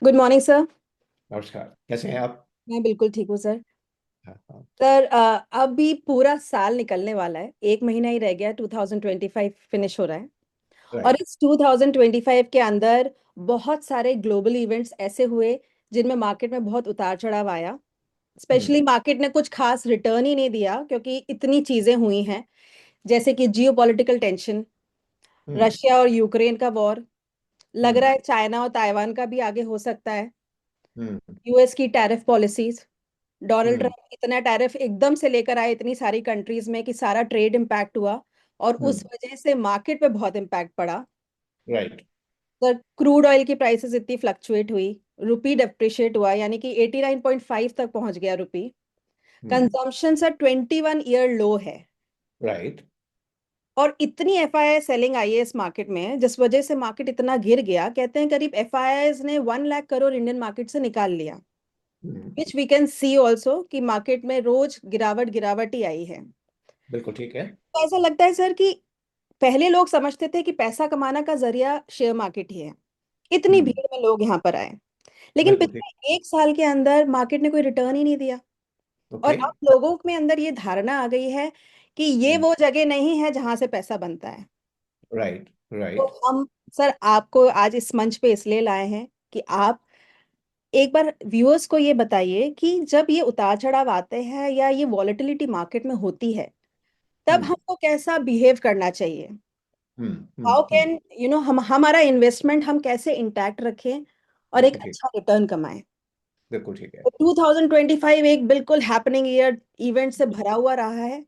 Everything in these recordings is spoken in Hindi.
Good morning sir. नमस्कार, कैसे हैं आप? मैं बिल्कुल ठीक हूँ सर। हाँ हाँ। सर अभी पूरा साल निकलने वाला है, एक महीना ही रह गया, 2025 फिनिश हो रहा है। और राइट। इस 2025 के अंदर बहुत सारे ग्लोबल इवेंट्स ऐसे हुए जिनमें मार्केट में बहुत उतार चढ़ाव आया। हम्म। स्पेशली मार्केट ने कुछ खास रिटर्न ही नहीं दिया क्योंकि इतनी चीजें हुई हैं, जैसे कि जियो पॉलिटिकल टेंशन, हम्म। रशिया और यूक्रेन का वॉर, लग रहा हम्म। है चाइना और ताइवान का भी आगे हो सकता है, हम्म। यूएस की टैरिफ पॉलिसीज, डोनाल्ड हम्म। ट्रम्प इतना टैरिफ एकदम से लेकर आए इतनी सारी कंट्रीज में कि सारा ट्रेड इम्पैक्ट हुआ और उस हम्म। वजह से मार्केट पे बहुत इम्पैक्ट पड़ा। राइट। तो क्रूड ऑयल की प्राइसेस इतनी फ्लक्चुएट हुई, रुपी डेप्रिशिएट हुआ, यानी कि 89.5 तक पहुंच गया रुपी। हम्म। कंजम्पशन सर 21 ईयर लो है। राइट। और इतनी एफआईआई सेलिंग आई है इस मार्केट में, जिस वजह से मार्केट इतना गिर गया, कहते हैं करीब एफआईआई ने 1 लाख करोड़ इंडियन मार्केट से निकाल लिया। Hmm. Which we can see also कि मार्केट में रोज गिरावट गिरावट ही आई है। बिल्कुल ठीक है। तो ऐसा लगता है सर कि पहले लोग समझते थे कि पैसा कमाना का जरिया शेयर मार्केट ही है, इतनी हम्म। भीड़ में लोग यहाँ पर आए। लेकिन बिल्कुल ठीक। पिछले एक साल के अंदर मार्केट ने कोई रिटर्न ही नहीं दिया। और ओके। अब लोगों में अंदर ये धारणा आ गई है कि ये हम्म। वो जगह नहीं है जहां से पैसा बनता है। राइट। तो राइट। हम सर आपको आज इस मंच पे इसलिए लाए हैं कि आप एक बार व्यूअर्स को ये बताइए कि जब ये उतार चढ़ाव आते हैं या ये वॉलेटिलिटी मार्केट में होती है, तब हम्म। हमको कैसा बिहेव करना चाहिए। हम्म। How hmm. कैन हम हमारा इन्वेस्टमेंट हम कैसे इंटैक्ट रखें और एक बिल्कुल ठीक। अच्छा रिटर्न कमाएं। बिल्कुल ठीक है। तो 2025 एक बिल्कुल हैपनिंग ईयर इवेंट से भरा हुआ रहा है।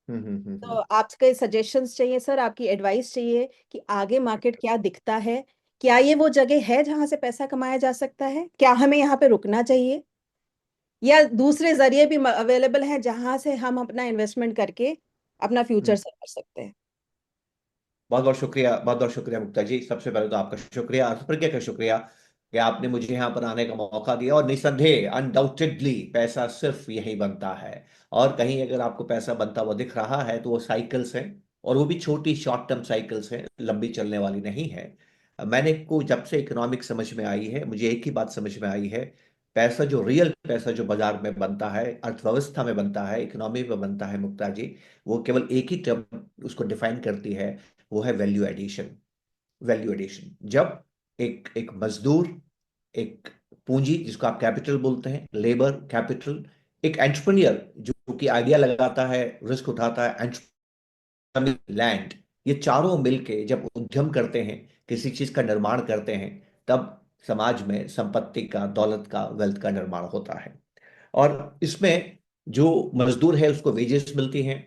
हम्म। हम्म। तो आपके सजेशंस चाहिए सर, आपकी एडवाइस चाहिए कि आगे मार्केट क्या दिखता है। क्या ये वो जगह है जहां से पैसा कमाया जा सकता है? क्या हमें यहाँ पे रुकना चाहिए, या दूसरे जरिए भी अवेलेबल हैं जहां से हम अपना इन्वेस्टमेंट करके अपना फ्यूचर हम्म। सेट कर सकते हैं। बहुत बहुत शुक्रिया, बहुत बहुत शुक्रिया मुक्ता जी। सबसे पहले तो आपका शुक्रिया, प्रज्ञा का शुक्रिया कि आपने मुझे यहाँ पर आने का मौका दिया। और निसंदेह अनडाउटेडली पैसा सिर्फ यही बनता है। और कहीं अगर आपको पैसा बनता हुआ दिख रहा है तो वो साइकिल्स है। और वो भी छोटी शॉर्ट टर्म साइकिल्स है, लंबी चलने वाली नहीं है। मैंने को जब से इकोनॉमिक समझ में आई है, मुझे एक ही बात समझ में आई है। पैसा, जो रियल पैसा जो बाजार में बनता है, अर्थव्यवस्था में बनता है, इकोनॉमी में बनता है मुक्ता जी, वो केवल एक ही टर्म उसको डिफाइन करती है। वो है वैल्यू एडिशन। वैल्यू एडिशन जब एक एक मजदूर, एक पूंजी जिसको आप कैपिटल बोलते हैं, लेबर कैपिटल, एक एंटरप्रेन्योर जो कि आइडिया लगाता है, रिस्क उठाता है, लैंड, ये चारों मिलके जब उद्यम करते हैं, किसी चीज का निर्माण करते हैं, तब समाज में संपत्ति का, दौलत का, वेल्थ का निर्माण होता है। और इसमें जो मजदूर है उसको वेजेस मिलती हैं,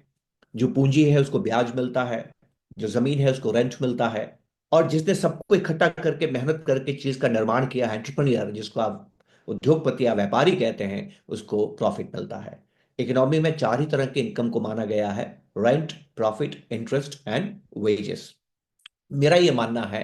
जो पूंजी है उसको ब्याज मिलता है, जो जमीन है उसको रेंट मिलता है। और जिसने सबको इकट्ठा करके मेहनत करके चीज का निर्माण किया है, एंटरप्रेन्योर जिसको आप उद्योगपति या व्यापारी कहते हैं, उसको प्रॉफिट मिलता है। इकोनॉमी में चार ही तरह के इनकम को माना गया है: rent, profit, interest and wages. मेरा यह मानना है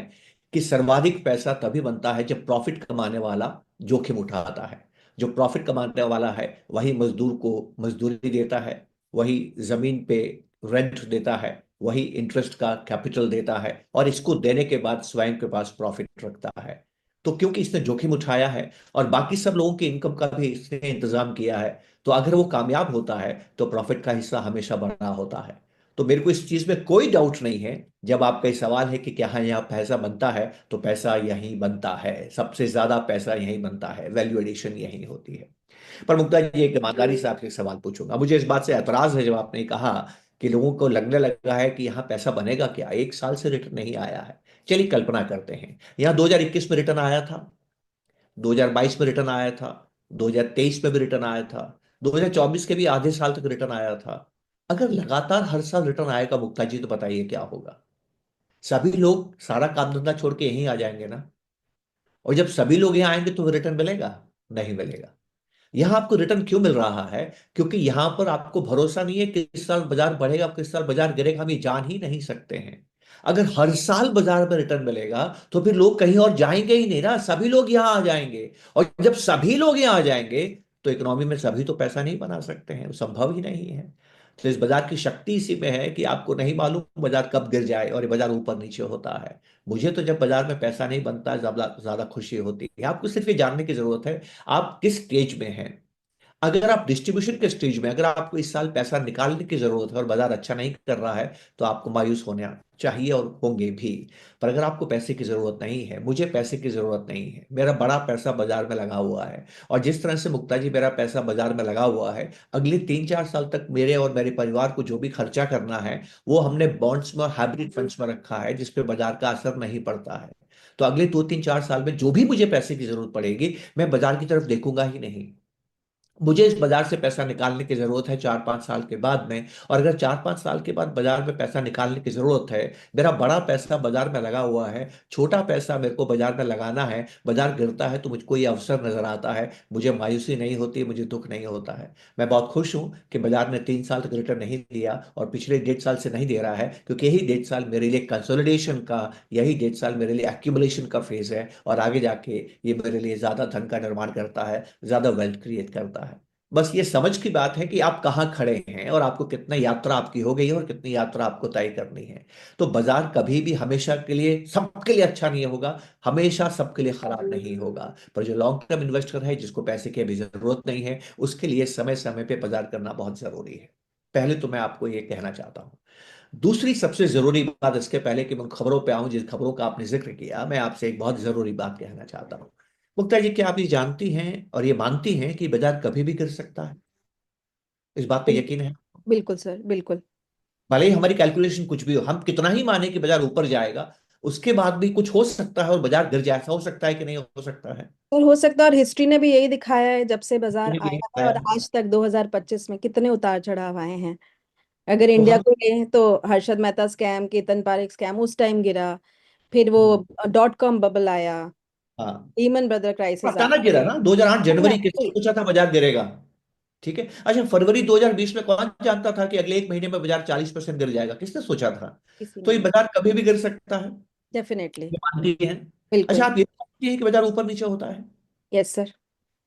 कि सर्वाधिक पैसा तभी बनता है जब प्रॉफिट कमाने वाला जोखिम उठाता है। जो प्रॉफिट कमाने वाला है वही मजदूर को मजदूरी देता है, वही जमीन पे रेंट देता है, वही इंटरेस्ट का कैपिटल देता है, और इसको देने के बाद स्वयं के पास प्रॉफिट रखता है। तो क्योंकि इसने जोखिम उठाया है और बाकी सब लोगों की इनकम का भी इसने इंतजाम किया है, तो अगर वो कामयाब होता है तो प्रॉफिट का हिस्सा हमेशा बड़ा होता है। तो मेरे को इस चीज में कोई डाउट नहीं है। जब आपका ये सवाल है कि क्या यहाँ पैसा बनता है, तो पैसा यहीं बनता है, सबसे ज्यादा पैसा यहीं बनता है, वैल्यू एडिशन यहीं होती है। पर मुक्ता जी, एक ईमानदारी से आपसे एक सवाल पूछूंगा। मुझे इस बात से एतराज है जब आपने कहा कि लोगों को लगने लगा है कि यहाँ पैसा बनेगा क्या, एक साल से रिटर्न नहीं आया है। चलिए कल्पना करते हैं, यहाँ 2021 में रिटर्न आया था, 2022 में रिटर्न आया था, 2023 में भी रिटर्न आया था, 2024 के भी आधे साल तक रिटर्न आया था। अगर लगातार हर साल रिटर्न आएगा मुक्ता जी, तो बताइए क्या होगा? सभी लोग सारा काम धंधा छोड़ के यहीं आ जाएंगे ना। और जब सभी लोग यहाँ आएंगे तो रिटर्न मिलेगा? नहीं मिलेगा। यहां आपको रिटर्न क्यों मिल रहा है? क्योंकि यहां पर आपको भरोसा नहीं है कि किस साल बाजार बढ़ेगा, किस साल बाजार गिरेगा, हम ये जान ही नहीं सकते हैं। अगर हर साल बाजार में रिटर्न मिलेगा तो फिर लोग कहीं और जाएंगे ही नहीं ना, सभी लोग यहां आ जाएंगे। और जब सभी लोग यहां आ जाएंगे तो इकोनॉमी में सभी तो पैसा नहीं बना सकते हैं, वो संभव ही नहीं है। तो इस बाजार की शक्ति इसी में है कि आपको नहीं मालूम बाजार कब गिर जाए और ये बाजार ऊपर नीचे होता है। मुझे तो जब बाजार में पैसा नहीं बनता ज्यादा ज्यादा खुशी होती है। आपको सिर्फ ये जानने की जरूरत है आप किस स्टेज में हैं। अगर आप डिस्ट्रीब्यूशन के स्टेज में, अगर आपको इस साल पैसा निकालने की जरूरत है और बाजार अच्छा नहीं कर रहा है, तो आपको मायूस होना चाहिए और होंगे भी। पर अगर आपको पैसे की जरूरत नहीं है, मुझे पैसे की जरूरत नहीं है, मेरा बड़ा पैसा बाजार में लगा हुआ है, और जिस तरह से मुक्ता जी मेरा पैसा बाजार में लगा हुआ है, अगले 3-4 साल तक मेरे और मेरे परिवार को जो भी खर्चा करना है वो हमने बॉन्ड्स में और हाइब्रिड फंड्स में रखा है, जिसपे बाजार का असर नहीं पड़ता है। तो अगले 2-3-4 साल में जो भी मुझे पैसे की जरूरत पड़ेगी, मैं बाजार की तरफ देखूंगा ही नहीं। मुझे इस बाजार से पैसा निकालने की जरूरत है 4-5 साल के बाद में। और अगर 4-5 साल के बाद बाजार में पैसा निकालने की जरूरत है, मेरा बड़ा पैसा बाजार में लगा हुआ है, छोटा पैसा मेरे को बाजार में लगाना है, बाजार गिरता है तो मुझको ये अवसर नजर आता है, मुझे मायूसी नहीं होती, मुझे दुख नहीं होता है। मैं बहुत खुश हूं कि बाजार ने 3 साल तक रिटर्न नहीं दिया और पिछले 1.5 साल से नहीं दे रहा है, क्योंकि यही 1.5 साल मेरे लिए कंसोलिडेशन का, यही 1.5 साल मेरे लिए एक्यूमुलेशन का फेज है, और आगे जाके ये मेरे लिए ज्यादा धन का निर्माण करता है, ज्यादा वेल्थ क्रिएट करता है। बस ये समझ की बात है कि आप कहाँ खड़े हैं और आपको कितना यात्रा आपकी हो गई है और कितनी यात्रा आपको तय करनी है। तो बाजार कभी भी हमेशा के लिए सबके लिए अच्छा नहीं होगा, हमेशा सबके लिए खराब नहीं होगा। पर जो लॉन्ग टर्म इन्वेस्टर है, जिसको पैसे की अभी जरूरत नहीं है, उसके लिए समय समय पे बाजार करना बहुत जरूरी है। पहले तो मैं आपको ये कहना चाहता हूँ। दूसरी सबसे जरूरी बात, इसके पहले कि मैं उन खबरों पे आऊं जिस खबरों का आपने जिक्र किया, मैं आपसे एक बहुत जरूरी बात कहना चाहता हूं। मुक्ता जी, क्या आप ये जानती हैं और ये मानती हैं कि बाजार कभी भी गिर सकता है? इस बात पे बिल- यकीन है? बिल्कुल सर, बिल्कुल। भले ही हमारी कैलकुलेशन कुछ भी हो, हम कितना ही माने कि बाजार ऊपर जाएगा, उसके बाद भी कुछ हो सकता है और बाजार गिर जाए। ऐसा हो सकता है कि नहीं हो सकता है? और हो सकता है, और हिस्ट्री ने भी यही दिखाया है जब से बाजार मैंने भी यही आया है और बताया। आज तक 2025 में कितने उतार चढ़ाव आए हैं। अगर तो इंडिया हम, को लें तो हर्षद मेहता स्कैम, केतन पारेख स्कैम उस टाइम गिरा। फिर वो .com बबल आया, हाँ, लीमन ब्रदर क्राइसिस आया। अचानक गिरा ना 2008 जनवरी, किसने वही। सोचा था बाजार गिरेगा? ठीक है, अच्छा, फरवरी 2020 में कौन जानता था कि अगले 1 महीने में बाजार 40% गिर जाएगा? किसने सोचा था? किसी तो ने ये नहीं। बाजार कभी भी गिर सकता है, डेफिनेटली। ये मानती हैं? अच्छा, बिल्कुल। आप ये मानती हैं कि बाजार ऊपर नीचे होता है? Yes sir.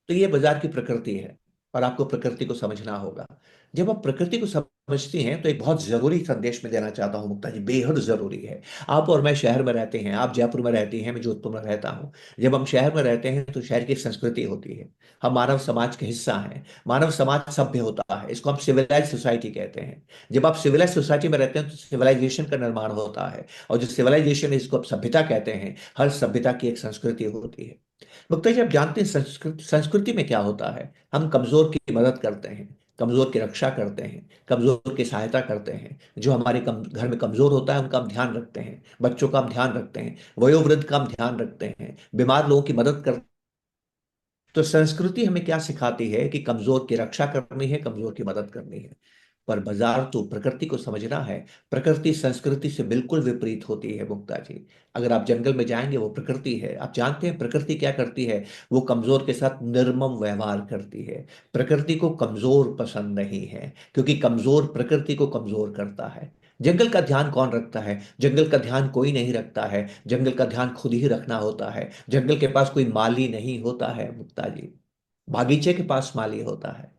तो ये बाजार की प्रकृति है, और आपको प्रकृति को समझना होगा। जब आप प्रकृति को समझती हैं तो एक बहुत जरूरी संदेश मैं देना चाहता हूं मुक्ता जी, बेहद जरूरी है। आप और मैं शहर में रहते हैं, आप जयपुर में रहती हैं, मैं जोधपुर में रहता हूं। जब हम शहर में रहते हैं तो शहर की एक संस्कृति होती है, हम मानव समाज के हिस्सा हैं। मानव समाज सभ्य होता है, इसको हम सिविलाइज सोसाइटी कहते हैं। जब आप सिविलाइज सोसाइटी में रहते हैं तो सिविलाइजेशन का निर्माण होता है, और जो सिविलाइजेशन है इसको आप सभ्यता कहते हैं। हर सभ्यता की एक संस्कृति होती है। मुक्ता जी, आप जानते हैं संस्कृति में क्या होता है? हम कमजोर की मदद करते हैं, कमजोर की रक्षा करते हैं, कमजोर की सहायता करते हैं। जो हमारे घर में कमजोर होता है उनका हम ध्यान रखते हैं, बच्चों का हम ध्यान रखते हैं, वयोवृद्ध का हम ध्यान रखते हैं, बीमार लोगों की मदद करते हैं। तो संस्कृति हमें क्या सिखाती है कि कमजोर की रक्षा करनी है, कमजोर की मदद करनी है। पर बाजार तो प्रकृति को समझना है। प्रकृति संस्कृति से बिल्कुल विपरीत होती है मुक्ता जी। अगर आप जंगल में जाएंगे, वो प्रकृति है, आप जानते हैं प्रकृति क्या करती है? वो कमजोर के साथ निर्मम व्यवहार करती है। प्रकृति को कमजोर पसंद नहीं है, क्योंकि कमजोर प्रकृति को कमजोर करता है। जंगल का ध्यान कौन रखता है? जंगल का ध्यान कोई नहीं रखता है, जंगल का ध्यान खुद ही रखना होता है। जंगल के पास कोई माली नहीं होता है मुक्ता जी, बागीचे के पास माली होता है।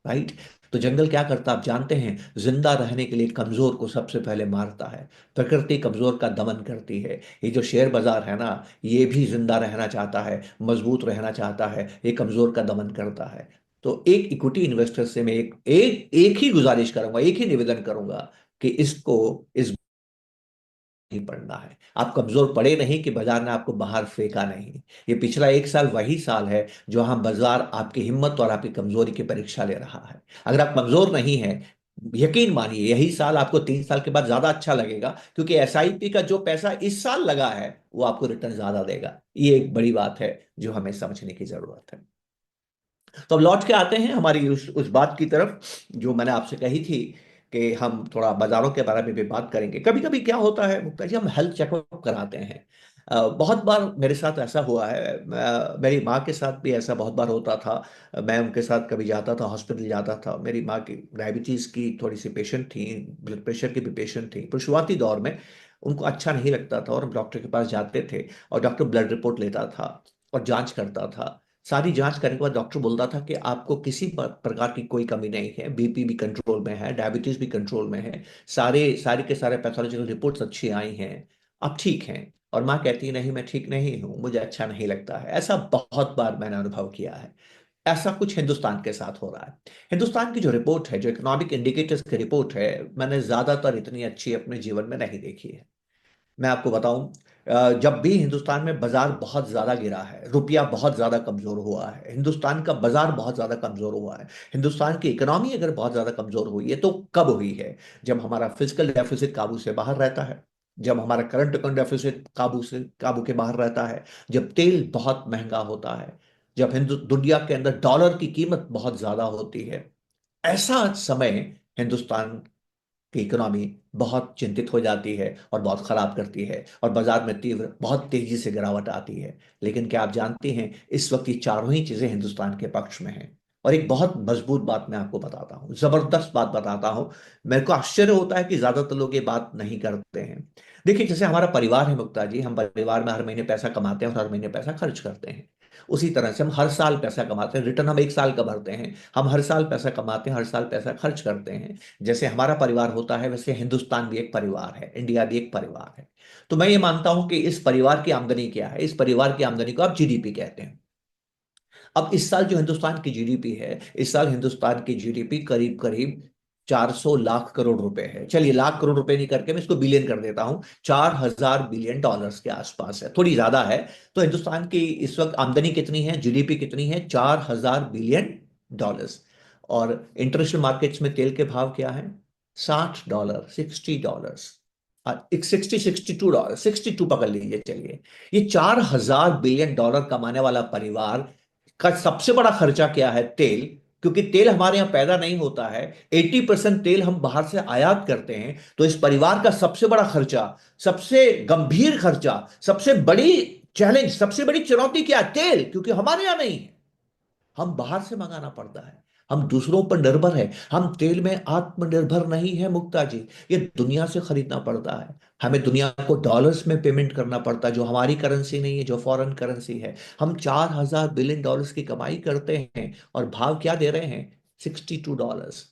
राइट? तो जंगल क्या करता आप जानते हैं? जिंदा रहने के लिए कमजोर को सबसे पहले मारता है। प्रकृति कमजोर का दमन करती है। ये जो शेयर बाजार है ना, ये भी जिंदा रहना चाहता है, मजबूत रहना चाहता है, ये कमजोर का दमन करता है। तो एक इक्विटी इन्वेस्टर से मैं एक ही गुजारिश करूंगा, एक ही निवेदन करूंगा कि इसको इस नहीं पड़ना है। आप कमजोर पड़े नहीं कि बाजार ने आपको बाहर फेंका नहीं। ये पिछला 1 साल वही साल है जो हम बाजार आपकी हिम्मत और आपकी कमजोरी की परीक्षा ले रहा है। अगर आप कमजोर नहीं हैं, यकीन मानिए यही साल आपको 3 साल के बाद ज्यादा अच्छा लगेगा, क्योंकि एसआईपी का जो पैसा इस साल लगा है वो आपको रिटर्न ज्यादा देगा। ये एक बड़ी बात है जो हमें समझने की जरूरत है। तो अब लौट के आते हैं हमारी उस बात की तरफ जो मैंने आपसे कही थी, कि हम थोड़ा बाजारों के बारे में भी बात करेंगे। कभी कभी क्या होता है मुक्ता जी, हम हेल्थ चेकअप कराते हैं। बहुत बार मेरे साथ ऐसा हुआ है, मेरी माँ के साथ भी ऐसा बहुत बार होता था। मैं उनके साथ कभी जाता था, हॉस्पिटल जाता था। मेरी माँ की डायबिटीज़ की थोड़ी सी पेशेंट थी, ब्लड प्रेशर की भी पेशेंट थी, पर शुरुआती दौर में उनको अच्छा नहीं लगता था और हम डॉक्टर के पास जाते थे, और डॉक्टर ब्लड रिपोर्ट लेता था और जांच करता था। सारी जांच करने के बाद डॉक्टर बोलता था कि आपको किसी प्रकार की कोई कमी नहीं है, बीपी भी कंट्रोल में है, डायबिटीज भी कंट्रोल में है, सारे के सारे पैथोलॉजिकल रिपोर्ट्स अच्छी आई हैं, आप ठीक हैं। और माँ कहती है नहीं मैं ठीक नहीं हूँ, मुझे अच्छा नहीं लगता है। ऐसा बहुत बार मैंने अनुभव किया है। ऐसा कुछ हिंदुस्तान के साथ हो रहा है। हिंदुस्तान की जो रिपोर्ट है, जो इकोनॉमिक इंडिकेटर्स की रिपोर्ट है, मैंने ज्यादातर इतनी अच्छी अपने जीवन में नहीं देखी है। मैं आपको बताऊं, जब भी हिंदुस्तान में बाजार बहुत ज्यादा गिरा है, रुपया बहुत ज्यादा कमजोर हुआ है, हिंदुस्तान का बाजार बहुत ज्यादा कमजोर हुआ है, हिंदुस्तान की इकोनॉमी अगर बहुत ज्यादा कमजोर हुई है, तो कब हुई है? जब हमारा फिजिकल डेफिसिट काबू से बाहर रहता है, जब हमारा करंट अकाउंट डेफिसिट काबू के बाहर रहता है, जब तेल बहुत महंगा होता है, जब हिंदू दुनिया के अंदर डॉलर की कीमत बहुत ज्यादा होती है। ऐसा समय हिंदुस्तान की इकोनॉमी बहुत चिंतित हो जाती है और बहुत खराब करती है, और बाजार में तीव्र बहुत तेजी से गिरावट आती है। लेकिन क्या आप जानते हैं, इस वक्त ये चारों ही चीजें हिंदुस्तान के पक्ष में हैं। और एक बहुत मजबूत बात मैं आपको बताता हूँ, जबरदस्त बात बताता हूँ। मेरे को आश्चर्य होता है कि ज्यादातर लोग ये बात नहीं करते हैं। देखिए, जैसे हमारा परिवार है मुक्ता जी, हम परिवार में हर महीने पैसा कमाते हैं और हर महीने पैसा खर्च करते हैं। उसी तरह से हम हर साल पैसा कमाते हैं, रिटर्न हम एक साल का भरते हैं। हम हर साल पैसा कमाते हैं, हर साल पैसा खर्च करते हैं। जैसे हमारा परिवार होता है, वैसे हिंदुस्तान भी एक परिवार है, इंडिया भी एक परिवार है। तो मैं ये मानता हूं कि इस परिवार की आमदनी क्या है? इस परिवार की आमदनी को आप जीडीपी कहते हैं। अब इस साल जो हिंदुस्तान की जीडीपी है, इस साल हिंदुस्तान की जीडीपी करीब करीब 400 लाख करोड़ रुपए है। चलिए, लाख करोड़ रुपए नहीं करके मैं इसको बिलियन कर देता हूं, 4000 बिलियन डॉलर्स के आसपास है, थोड़ी ज्यादा है। तो हिंदुस्तान की इस वक्त आमदनी कितनी है, जीडीपी कितनी है? 4000 बिलियन डॉलर्स। और इंटरनेशनल मार्केट्स में तेल के भाव क्या है? $60, $60, 62 डॉलर, 62 पकड़ लीजिए। चलिए, ये 4000 बिलियन डॉलर कमाने वाला परिवार का सबसे बड़ा खर्चा क्या है? तेल। क्योंकि तेल हमारे यहां पैदा नहीं होता है, 80% तेल हम बाहर से आयात करते हैं। तो इस परिवार का सबसे बड़ा खर्चा, सबसे गंभीर खर्चा, सबसे बड़ी चैलेंज, सबसे बड़ी चुनौती क्या है? तेल। क्योंकि हमारे यहां नहीं है, हम बाहर से मंगाना पड़ता है, हम दूसरों पर निर्भर है, हम तेल में आत्मनिर्भर नहीं है मुक्ता जी। ये दुनिया से खरीदना पड़ता है, हमें दुनिया को डॉलर्स में पेमेंट करना पड़ता है, जो हमारी करेंसी नहीं है, जो फॉरेन करेंसी है। हम 4000 बिलियन डॉलर्स की कमाई करते हैं, और भाव क्या दे रहे हैं? $62।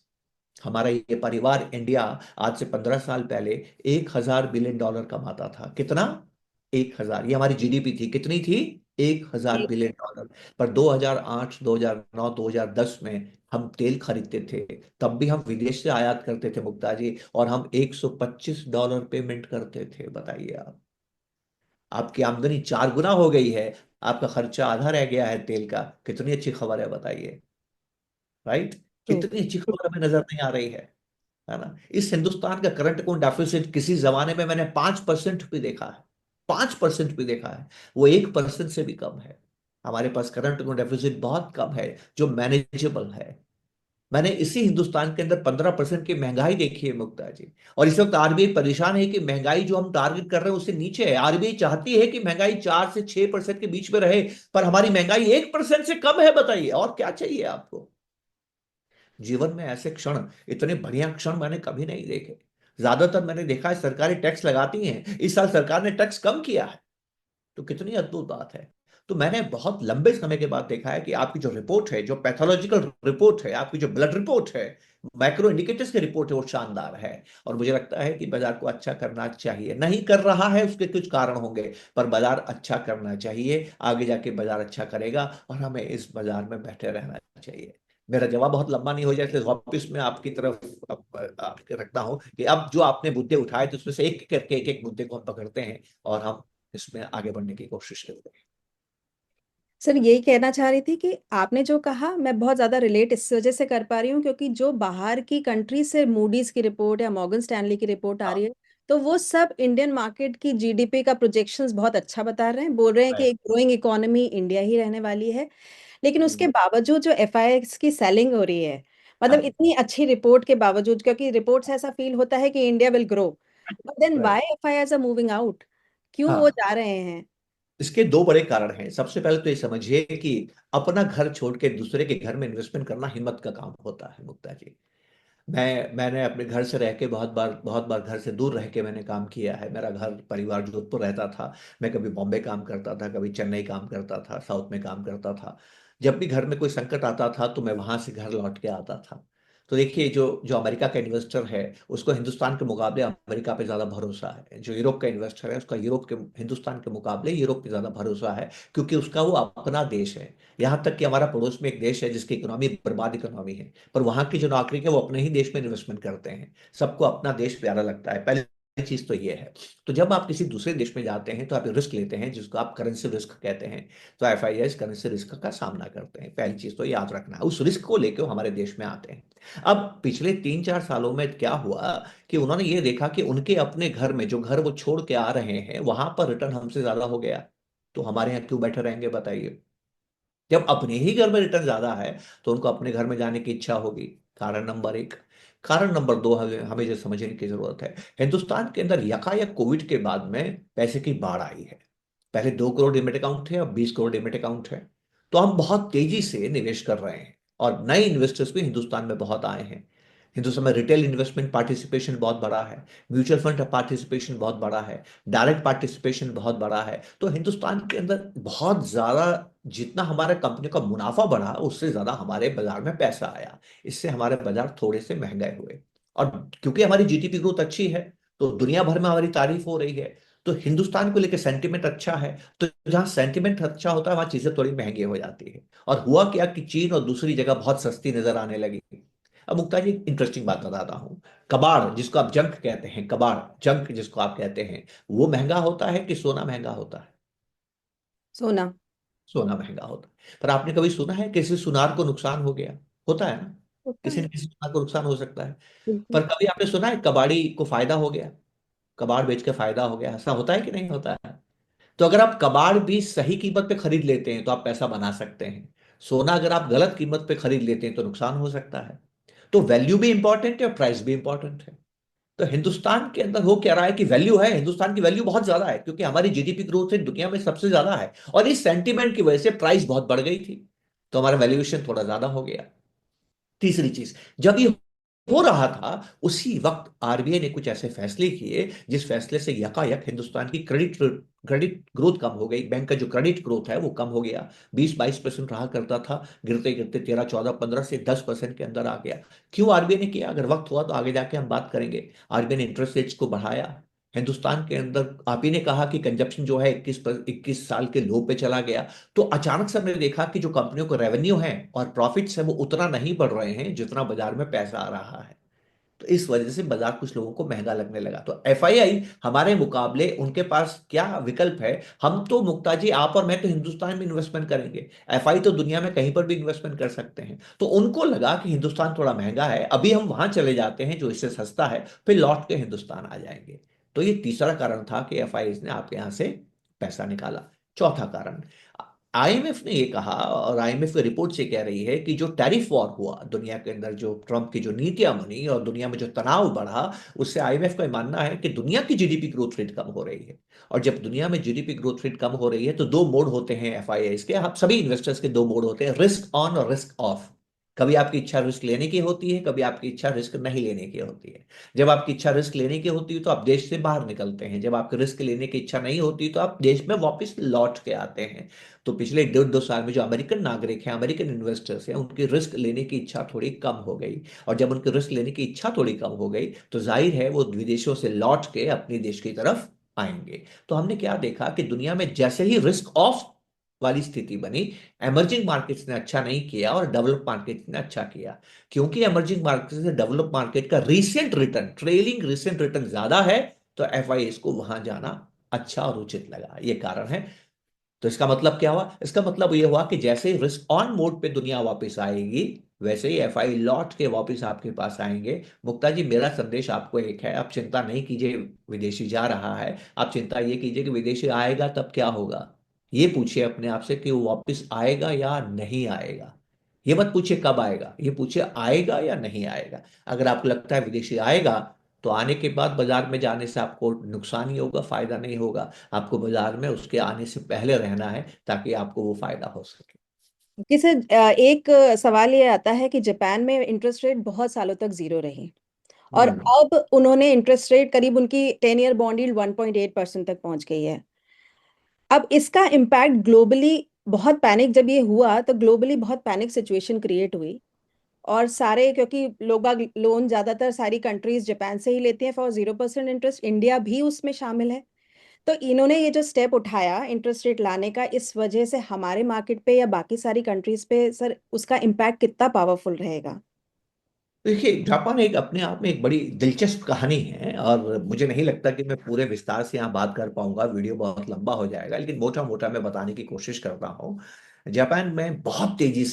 हमारा ये परिवार इंडिया आज से 15 साल पहले 1000 बिलियन डॉलर कमाता था। कितना? 1000। ये हमारी जीडीपी थी, कितनी थी? 1000 बिलियन डॉलर। पर 2008, 2009, 2010 में हम तेल खरीदते थे, तब भी हम विदेश से आयात करते थे मुक्ता जी, और हम $125 पेमेंट करते थे। बताइए आप, आपकी आमदनी 4 गुना हो गई है, आपका खर्चा आधा रह गया है तेल का। कितनी अच्छी खबर है, बताइए। राइट? ट्रू। कितनी अच्छी खबर हमें नजर नहीं आ रही है ना? इस हिंदुस्तान का करंट अकाउंट डेफिसिट किसी जमाने में मैंने 5% भी देखा है, 5% भी देखा है। वो 1% से भी कम है। हमारे पास करंट अकाउंट डेफिसिट बहुत कम है, जो मैनेजेबल है। मैंने इसी हिंदुस्तान के अंदर 15% की महंगाई देखी है मुक्ता जी। और इस वक्त आरबीआई परेशान है कि महंगाई जो हम टारगेट कर रहे हैं उससे नीचे है। आरबीआई चाहती है कि महंगाई 4 से 6% के बीच में रहे, पर हमारी महंगाई 1% से कम है। बताइए, और क्या चाहिए आपको? जीवन में ऐसे क्षण, इतने बढ़िया क्षण मैंने कभी नहीं देखे। ज्यादातर मैंने देखा है सरकारें टैक्स लगाती हैं, इस साल सरकार ने टैक्स कम किया है। तो कितनी अद्भुत बात है। तो मैंने बहुत लंबे समय के बाद देखा है कि आपकी जो रिपोर्ट है, जो पैथोलॉजिकल रिपोर्ट है, आपकी जो ब्लड रिपोर्ट है, मैक्रो इंडिकेटर्स की रिपोर्ट है, वो शानदार है। और मुझे लगता है कि बाजार को अच्छा करना चाहिए, नहीं कर रहा है उसके कुछ कारण होंगे, पर बाजार अच्छा करना चाहिए। आगे जाके बाजार अच्छा करेगा, और हमें इस बाजार में बैठे रहना चाहिए। मेरा जवाब बहुत लंबा नहीं हो जाए, इसलिए वापिस मैं आपकी तरफ आपके रखता हूं कि अब जो आपने मुद्दे उठाए थे, उसमें से एक करके एक एक मुद्दे को हम पकड़ते हैं, और हम इसमें आगे बढ़ने की कोशिश करते हैं। सर यही कहना चाह रही थी कि आपने जो कहा मैं बहुत ज्यादा रिलेट इस वजह से कर पा रही हूँ, क्योंकि जो बाहर की कंट्री से मूडीज की रिपोर्ट या मॉर्गन स्टैनली की रिपोर्ट आ हाँ, रही है, तो वो सब इंडियन मार्केट की जीडीपी का प्रोजेक्शंस बहुत अच्छा बता रहे हैं, बोल रहे हैं कि right। एक ग्रोइंग इकोनॉमी इंडिया ही रहने वाली है। लेकिन उसके हम्म, बावजूद जो एफआईआई की सेलिंग हो रही है, मतलब हाँ, इतनी अच्छी रिपोर्ट के बावजूद, क्योंकि रिपोर्ट से ऐसा फील होता है कि India will grow, but then right। Why FIIs are moving out? क्यों वो हाँ, जा रहे हैं? इसके दो बड़े कारण हैं। सबसे पहले तो ये समझिए कि अपना घर छोड़ के दूसरे के घर में इन्वेस्टमेंट करना हिम्मत का काम होता है मुक्ता जी। मैंने अपने घर से रह के बहुत बार घर से दूर रह के मैंने काम किया है। मेरा घर परिवार जोधपुर रहता था। मैं कभी बॉम्बे काम करता था, कभी चेन्नई काम करता था, साउथ में काम करता था। जब भी घर में कोई संकट आता था तो मैं वहां से घर लौट के आता था। तो देखिए, जो जो अमेरिका का इन्वेस्टर है उसको हिंदुस्तान के मुकाबले अमेरिका पे ज्यादा भरोसा है। जो यूरोप का इन्वेस्टर है उसका यूरोप के हिंदुस्तान के मुकाबले यूरोप पे ज्यादा भरोसा है, क्योंकि उसका वो अपना देश है। यहाँ तक कि हमारा पड़ोस में एक देश है जिसकी इकोनॉमी बर्बाद इकोनॉमी है, पर वहां की जो नागरिक है वो अपने ही देश में इन्वेस्टमेंट करते हैं। सबको अपना देश प्यारा लगता है, पहले चीज तो ये है। तो जब आप किसी दूसरे देश में जाते हैं तो आप रिस्क लेते हैं, जिसको आप करेंसी रिस्क कहते हैं। तो एफआईआई करेंसी रिस्क का सामना करते हैं, पहली चीज तो याद रखना, उस रिस्क को लेकर वो हमारे देश में आते हैं। अब पिछले 3-4 सालों में क्या हुआ कि उन्होंने ये देखा कि उनके अपने घर में, जो घर वो छोड़ के आ रहे हैं, वहां पर रिटर्न हमसे ज्यादा हो गया। तो हमारे यहाँ क्यों बैठे रहेंगे बताइए? जब अपने ही घर में रिटर्न ज्यादा है तो उनको अपने घर में जाने की इच्छा होगी। कारण नंबर एक। कारण नंबर दो, हमें हमें जो समझने की जरूरत है, हिंदुस्तान के अंदर यकायक कोविड के बाद में पैसे की बाढ़ आई है। पहले 2 करोड़ डिमेट अकाउंट थे, अब 20 करोड़ डिमेट अकाउंट है। तो हम बहुत तेजी से निवेश कर रहे हैं और नए इन्वेस्टर्स भी हिंदुस्तान में बहुत आए हैं। हिंदुस्तान में रिटेल इन्वेस्टमेंट पार्टिसिपेशन बहुत बड़ा है, म्यूचुअल फंड पार्टिसिपेशन बहुत बड़ा है, डायरेक्ट पार्टिसिपेशन बहुत बड़ा है। तो हिंदुस्तान के अंदर बहुत ज्यादा, जितना हमारे कंपनी का मुनाफा बढ़ा उससे ज्यादा हमारे बाजार में पैसा आया। इससे हमारे बाजार थोड़े से महंगे हुए। और क्योंकि हमारी जीडीपी ग्रोथ अच्छी है तो दुनिया भर में हमारी तारीफ हो रही है। तो हिंदुस्तान को लेकर सेंटिमेंट अच्छा है। तो जहां सेंटिमेंट अच्छा होता है वहां चीजें थोड़ी महंगी हो जाती है। और हुआ क्या कि चीन और दूसरी जगह बहुत सस्ती नजर आने लगी। अब मुक्ता जी, इंटरेस्टिंग बात बताता हूँ। कबाड़ जिसको आप जंक कहते हैं, कबाड़ जंक जिसको आप कहते हैं, वो महंगा होता है कि सोना महंगा होता है? सोना। सोना महंगा होता है। पर आपने कभी सुना है किसी सुनार को नुकसान हो गया? होता है ना, होता किसी है। न किसी सुनार को नुकसान हो सकता है। बिल्कुल। पर कभी आपने सुना है कबाड़ी को फायदा हो गया? कबाड़ बेच के फायदा हो गया, ऐसा होता है कि नहीं होता है? तो अगर आप कबाड़ भी सही कीमत पे खरीद लेते हैं तो आप पैसा बना सकते हैं। सोना अगर आप गलत कीमत पे खरीद लेते हैं तो नुकसान हो सकता है। तो वैल्यू भी इंपॉर्टेंट है और प्राइस भी इंपॉर्टेंट है। तो हिंदुस्तान के अंदर हो क्या रहा है कि वैल्यू है, हिंदुस्तान की वैल्यू बहुत ज्यादा है क्योंकि हमारी जीडीपी ग्रोथ रेट दुनिया में सबसे ज्यादा है, और इस सेंटीमेंट की वजह से प्राइस बहुत बढ़ गई थी। तो हमारा वैल्यूएशन थोड़ा ज्यादा हो गया। तीसरी चीज, जब ये हो रहा था उसी वक्त आरबीआई ने कुछ ऐसे फैसले किए जिस फैसले से यकायक हिंदुस्तान की क्रेडिट क्रेडिट ग्रोथ कम हो गई। बैंक का जो क्रेडिट ग्रोथ है वो कम हो गया। 20-22% रहा करता था, गिरते गिरते 13-14-15 से 10% के अंदर आ गया। क्यों आरबीआई ने किया? अगर वक्त हुआ तो आगे जाके हम बात करेंगे। आरबीआई ने इंटरेस्ट रेट्स को बढ़ाया। हिंदुस्तान के अंदर आप ही ने कहा कि कंजप्शन जो है 21 साल के लो पे चला गया। तो अचानक से हमने देखा कि जो कंपनियों को रेवेन्यू है और प्रॉफिट्स है वो उतना नहीं बढ़ रहे हैं जितना बाजार में पैसा आ रहा है। तो इस वजह से बाजार कुछ लोगों को महंगा लगने लगा। तो एफआईआई हमारे मुकाबले उनके पास क्या विकल्प है? हम तो मुक्ता जी, आप और मैं तो हिंदुस्तान में इन्वेस्टमेंट करेंगे। एफआई तो दुनिया में कहीं पर भी इन्वेस्टमेंट कर सकते हैं। तो उनको लगा कि हिंदुस्तान थोड़ा महंगा है, अभी हम वहां चले जाते हैं जो इससे सस्ता है, फिर लौट के हिंदुस्तान आ जाएंगे। तो ये तीसरा कारण था कि एफआई ने आपके यहां से पैसा निकाला। चौथा कारण, आईएमएफ ने ये कहा, और आईएमएफ की रिपोर्ट से कह रही है कि जो टैरिफ वॉर हुआ दुनिया के अंदर, जो ट्रंप की जो नीतियां बनी और दुनिया में जो तनाव बढ़ा, उससे आईएमएफ का मानना है कि दुनिया की जीडीपी ग्रोथ रेट कम हो रही है। और जब दुनिया में जीडीपी ग्रोथ रेट कम हो रही है तो दो मोड होते हैं एफआईआई के, आप सभी इन्वेस्टर्स के दो मोड होते हैं, रिस्क ऑन और रिस्क ऑफ। कभी आपकी इच्छा रिस्क लेने की होती है, कभी आपकी इच्छा रिस्क नहीं लेने की होती है। जब आपकी इच्छा रिस्क लेने की होती है तो आप देश से बाहर निकलते हैं, जब आपकी रिस्क लेने की इच्छा नहीं होती तो आप देश में वापस लौट के आते हैं। तो पिछले 1.5-2 साल में जो अमेरिकन नागरिक हैं, अमेरिकन इन्वेस्टर्स हैं, उनकी रिस्क लेने की इच्छा थोड़ी कम हो गई। और जब उनकी रिस्क लेने की इच्छा थोड़ी कम हो गई तो जाहिर है वो विदेशों से लौट के अपने देश की तरफ आएंगे। तो हमने क्या देखा कि दुनिया में जैसे ही रिस्क ऑफ वाली स्थिति बनी, एमर्जिंग मार्केट्स ने अच्छा नहीं किया और डेवलप मार्केट्स ने अच्छा किया। क्योंकि एमर्जिंग मार्केट से डेवलप मार्केट का recent return, trailing recent return ज्यादा है, तो एफआईएस को वहां जाना अच्छा और उचित लगा। ये कारण है। तो इसका मतलब क्या हुआ? इसका मतलब ये हुआ कि जैसे ही रिस्क ऑन मोड पे दुनिया वापस आएगी, वैसे ही एफआई लौट के वापस आपके पास आएंगे। मुक्ता जी, मेरा संदेश आपको एक है, आप चिंता नहीं कीजिए विदेशी जा रहा है, आप चिंता ये कीजिए कि विदेशी आएगा तब क्या होगा। ये पूछिए अपने आप से कि वो वापस आएगा या नहीं आएगा। ये मत पूछिए कब आएगा, ये पूछिए आएगा या नहीं आएगा। अगर आपको लगता है विदेशी आएगा तो आने के बाद बाजार में जाने से आपको नुकसान ही होगा, फायदा नहीं होगा। आपको बाजार में उसके आने से पहले रहना है ताकि आपको वो फायदा हो सके। किसे एक सवाल ये आता है कि जापान में इंटरेस्ट रेट बहुत सालों तक जीरो रही, और हम्म। अब उन्होंने इंटरेस्ट रेट करीब उनकी 10 ईयर बॉन्ड यील्ड 1.8% तक पहुंच गई है। अब इसका इम्पैक्ट ग्लोबली बहुत पैनिक जब ये हुआ तो ग्लोबली बहुत पैनिक सिचुएशन क्रिएट हुई। और सारे, क्योंकि लोग बाग लोन ज्यादातर सारी कंट्रीज जापान से ही लेती हैं फॉर 0% इंटरेस्ट, इंडिया भी उसमें शामिल है। तो इन्होंने ये जो स्टेप उठाया इंटरेस्ट रेट लाने का, इस वजह से हमारे मार्केट पे या बाकी सारी कंट्रीज पे सर उसका इम्पैक्ट कितना पावरफुल रहेगा? देखिए, जापान एक अपने आप में एक बड़ी दिलचस्प कहानी है, और मुझे नहीं लगता कि मैं पूरे विस्तार से यहाँ बात कर पाऊंगा, वीडियो बहुत लंबा हो जाएगा, लेकिन मोटा मोटा मैं बताने की कोशिश करता हूँ। जापान में बहुत तेजी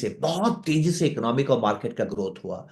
से इकोनॉमिक और मार्केट का ग्रोथ हुआ।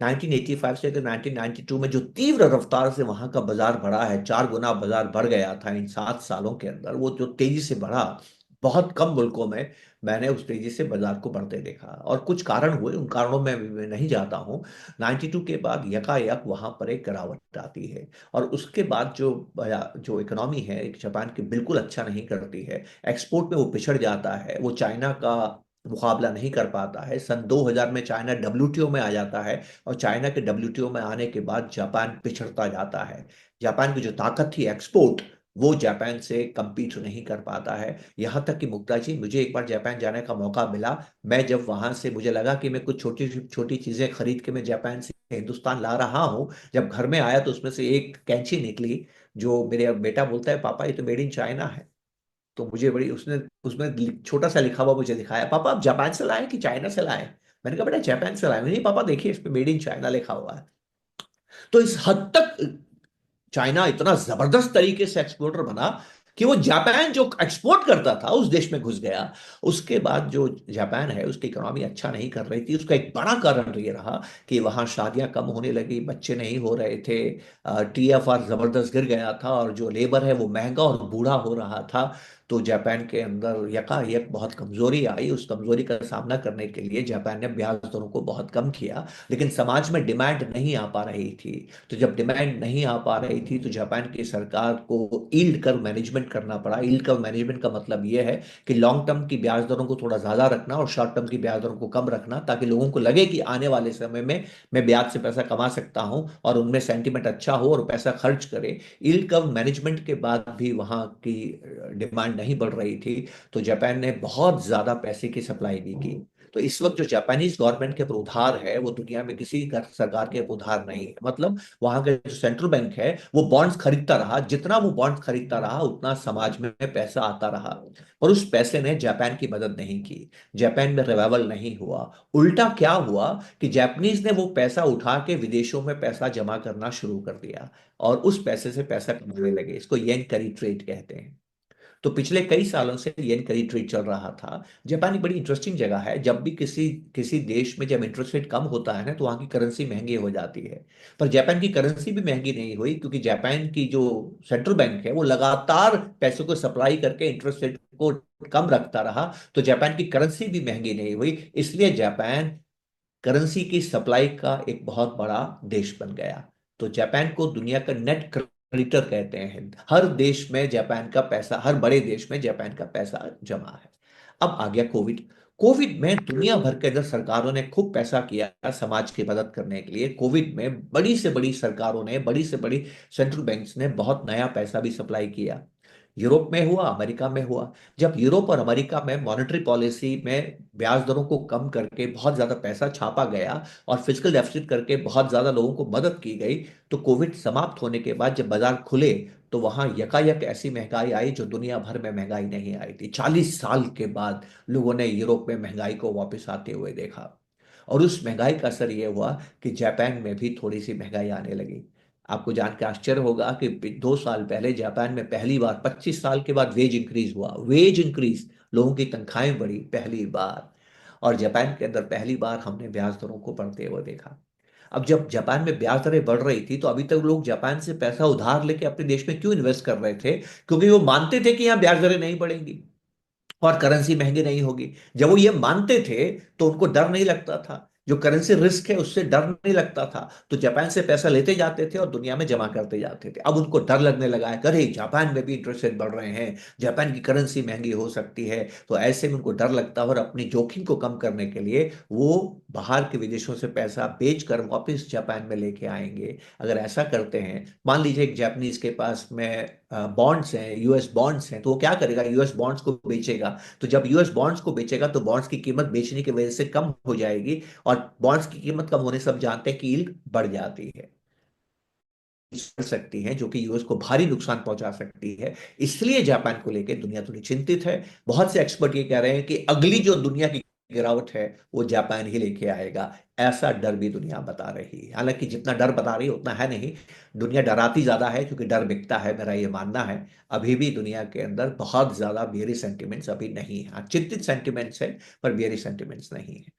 1985 से लेकर 1992 में जो तीव्र रफ्तार से वहां का बाजार बढ़ा है, 4 गुना बाजार बढ़ गया था इन 7 सालों के अंदर, वो जो तेजी से बढ़ा, बहुत कम मुल्कों में मैंने उस तेजी से बाजार को बढ़ते देखा। और कुछ कारण हुए, उन कारणों में मैं नहीं जाता हूँ। 92 के बाद यकायक वहां पर एक गिरावट आती है, और उसके बाद जो जो इकोनॉमी है एक जापान की, बिल्कुल अच्छा नहीं करती है। एक्सपोर्ट में वो पिछड़ जाता है, वो चाइना का मुकाबला नहीं कर पाता है। सन 2000 में चाइना डब्ल्यूटीओ में आ जाता है, और चाइना के डब्ल्यूटीओ में आने के बाद जापान पिछड़ता जाता है। जापान की जो ताकत थी एक्सपोर्ट, वो जापान से compete नहीं कर पाता है। यहां तक कि मुक्ता जी, मुझे एक बार जापान जाने का मौका मिला। मैं जब वहां से, मुझे लगा कि मैं कुछ छोटी छोटी चीजें खरीद के मैं जापान से हिंदुस्तान ला रहा हूं। जब घर में आया तो उसमें से एक कैंची निकली, जो मेरे बेटा बोलता है, पापा ये तो मेड इन चाइना है। तो मुझे बड़ी, उसने उसमें छोटा सा लिखा हुआ मुझे दिखाया, पापा आप जापान से लाए कि चाइना से लाए? मैंने कहा बेटा जापान से लाए। नहीं पापा देखिए, इस पे मेड इन चाइना लिखा हुआ है। तो इस हद तक चाइना इतना जबरदस्त तरीके से एक्सपोर्टर बना कि वो जापान जो एक्सपोर्ट करता था उस देश में घुस गया। उसके बाद जो जापान है उसकी इकोनॉमी अच्छा नहीं कर रही थी। उसका एक बड़ा कारण ये रहा कि वहाँ शादियां कम होने लगी, बच्चे नहीं हो रहे थे, टीएफआर जबरदस्त गिर गया था, और जो लेबर है वो महंगा और बूढ़ा हो रहा था। तो जापान के अंदर यकायक बहुत कमजोरी आई। उस कमजोरी का सामना करने के लिए जापान ने ब्याज दरों को बहुत कम किया, लेकिन समाज में डिमांड नहीं आ पा रही थी। तो जब डिमांड नहीं आ पा रही थी तो जापान की सरकार को यील्ड कर्व मैनेजमेंट करना पड़ा। यील्ड कर्व मैनेजमेंट का मतलब यह है कि लॉन्ग टर्म की ब्याज दरों को थोड़ा ज्यादा रखना और शॉर्ट टर्म की ब्याज दरों को कम रखना, ताकि लोगों को लगे कि आने वाले समय में मैं ब्याज से पैसा कमा सकता हूं, और उनमें सेंटीमेंट अच्छा हो और पैसा खर्च करे। यील्ड कर्व मैनेजमेंट के बाद भी वहां की डिमांड नहीं बढ़ रही थी। तो जापान ने बहुत ज्यादा पैसे की सप्लाई भी की। तो इस वक्त जो जापानीज गवर्नमेंट के ऊपर उधार है वो दुनिया में किसी सरकार के उधार नहीं है। मतलब वहां का जो सेंट्रल बैंक है वो बॉन्ड्स खरीदता रहा, जितना वो बॉन्ड्स खरीदता रहा उतना समाज में पैसा आता रहा, और उस पैसे ने जापान की मदद नहीं की। जापान में रिवाइवल नहीं हुआ। उल्टा क्या हुआ कि जापानीज ने वो पैसा उठा के विदेशों में पैसा जमा करना शुरू कर दिया, और उस पैसे से पैसा कमाने लगे। इसको येन करी ट्रेड कहते हैं। तो पिछले कई सालों से येन करी ट्रेड चल रहा था। जापान एक बड़ी इंटरेस्टिंग जगह है। जब भी किसी किसी देश में जब इंटरेस्ट रेट कम होता है ना, तो वहाँ की करेंसी महंगी हो जाती है। पर जापान की करेंसी भी महंगी नहीं हुई, क्योंकि जापान की जो सेंट्रल बैंक है वो लगातार पैसों को सप्लाई करके इंटरेस्ट रेट को कम रखता रहा। तो जापान की करेंसी भी महंगी नहीं हुई, इसलिए जापान करेंसी की सप्लाई का एक बहुत बड़ा देश बन गया। तो जापान को दुनिया का नेट क्रेडिटर कहते हैं। हर देश में जापान का पैसा, हर बड़े देश में जापान का पैसा जमा है। अब आ गया कोविड। कोविड में दुनिया भर के अंदर सरकारों ने खूब पैसा किया समाज की मदद करने के लिए। कोविड में बड़ी से बड़ी सरकारों ने, बड़ी से बड़ी सेंट्रल बैंक्स ने बहुत नया पैसा भी सप्लाई किया। यूरोप में हुआ, अमेरिका में हुआ। जब यूरोप और अमेरिका में मॉनेटरी पॉलिसी में ब्याज दरों को कम करके बहुत ज्यादा पैसा छापा गया, और फिजिकल डेफिसिट करके बहुत ज्यादा लोगों को मदद की गई, तो कोविड समाप्त होने के बाद जब बाजार खुले तो वहां यकायक ऐसी महंगाई आई जो दुनिया भर में महंगाई नहीं आई थी। 40 साल के बाद लोगों ने यूरोप में महंगाई को वापस आते हुए देखा। और उस महंगाई का असर यह हुआ कि जापान में भी थोड़ी सी महंगाई आने लगी। आपको जान के आश्चर्य होगा कि 2 साल पहले जापान में पहली बार 25 साल के बाद वेज इंक्रीज हुआ। वेज इंक्रीज, लोगों की तनख्वाहें बढ़ी पहली बार। और जापान के अंदर पहली बार हमने ब्याज दरों को बढ़ते हुए देखा। अब जब जापान में ब्याज दरें बढ़ रही थी तो अभी तक लोग जापान से पैसा उधार लेके अपने देश में क्यों इन्वेस्ट कर रहे थे? क्योंकि वो मानते थे कि यहाँ ब्याज दरें नहीं बढ़ेंगी और करेंसी महंगी नहीं होगी। जब वो ये मानते थे तो उनको डर नहीं लगता था। जो करेंसी रिस्क है उससे डर नहीं लगता था, तो जापान से पैसा लेते जाते थे और दुनिया में जमा करते जाते थे। अब उनको डर लगने लगा है, अरे जापान में भी इंटरेस्ट रेट बढ़ रहे हैं, जापान की करेंसी महंगी हो सकती है। तो ऐसे में उनको डर लगता है, और अपनी जोखिम को कम करने के लिए वो बाहर के विदेशों से पैसा बेचकर वापस जापान में लेके आएंगे। अगर ऐसा करते हैं, मान लीजिए एक जापानीज के पास में बॉन्ड्स हैं, यूएस बॉन्ड्स हैं, तो वो क्या करेगा, यूएस बॉन्ड्स को बेचेगा। तो जब यूएस बॉन्ड्स को बेचेगा तो बॉन्ड्स की कीमत बेचने की वजह से कम हो जाएगी, और बॉन्ड्स की कीमत कम होने से सब जानते हैं कि यील्ड बढ़ जाती है, कर सकती है, जो कि यूएस को भारी नुकसान पहुंचा सकती है। इसलिए जापान को लेकर दुनिया थोड़ी चिंतित है। बहुत से एक्सपर्ट ये कह रहे हैं कि अगली जो दुनिया की गिरावट है वो जापान ही लेके आएगा। ऐसा डर भी दुनिया बता रही है, हालांकि जितना डर बता रही है उतना है नहीं। दुनिया डराती ज्यादा है क्योंकि डर बिकता है, मेरा ये मानना है। अभी भी दुनिया के अंदर बहुत ज्यादा बियरी सेंटिमेंट्स अभी नहीं है। हाँ, चिंतित सेंटिमेंट्स है, पर बियरी सेंटिमेंट्स नहीं है।